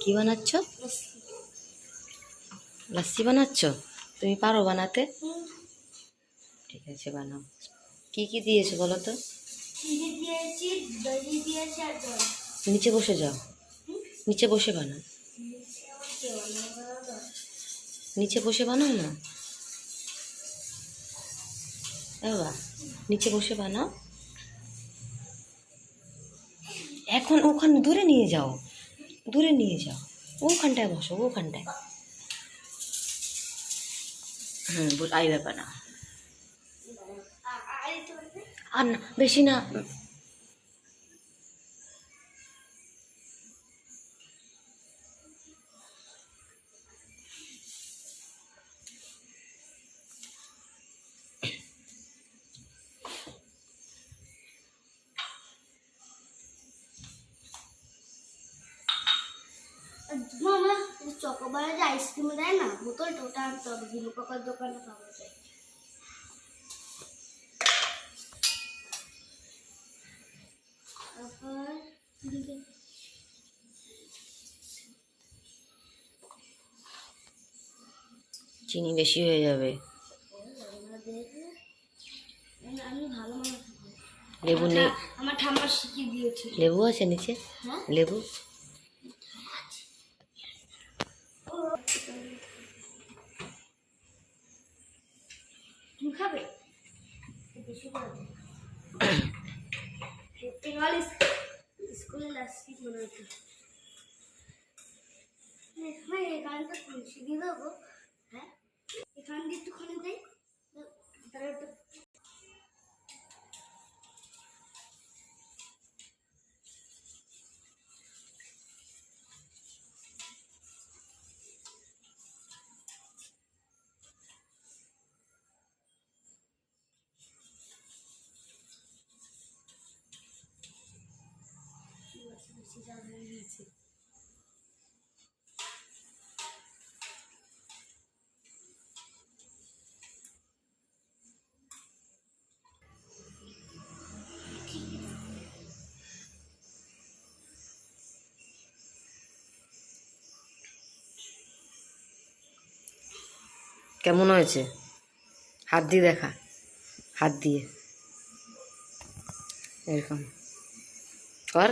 কি বানাচ্ছ? লস্যি বানাচ্ছ? তুমি পারো বানাতে? ঠিক আছে, বানাও। কি কি দিয়েছো বলো তো? চিনি দিয়েছি, দই দিয়েছি আর জল। নিচে বসে যাও, নিচে বসে বানাও, নিচে বসে বানাও না বাবা, নিচে বসে বানাও। এখন ওখানে দূরে নিয়ে যাও, দূরে নিয়ে যাও, ওখানটায় বসো, ওখানটায়। এইবার বানাও। আর না, বেশি না। মামা চকোবারে যে আইসক্রিম দেয় না, বোতলটা ওটা আনতে হবে, বিনু কাকার দোকানে পাওয়া যায়। তারপর চিনি বেশি হয়ে যাবে। আমি ভালো মানে লেবু নেই? আমার ঠাম্মা শিখিয়ে দিয়েছে। লেবু আছে নিচে? হ্যাঁ, লেবু। তুমি খাবে? বেশি করে স্কুলে লাস্টি মনে হচ্ছে। হ্যাঁ, এখানটা খুশি দিয়ে দেবো। হ্যাঁ, এখান দিয়ে একটুখানি দেয়, তাহলে একটু বেশি জাল হয়ে গেছে। কেমন হয়েছে? হাত দিয়ে দেখা, হাত দিয়ে এরকম কর।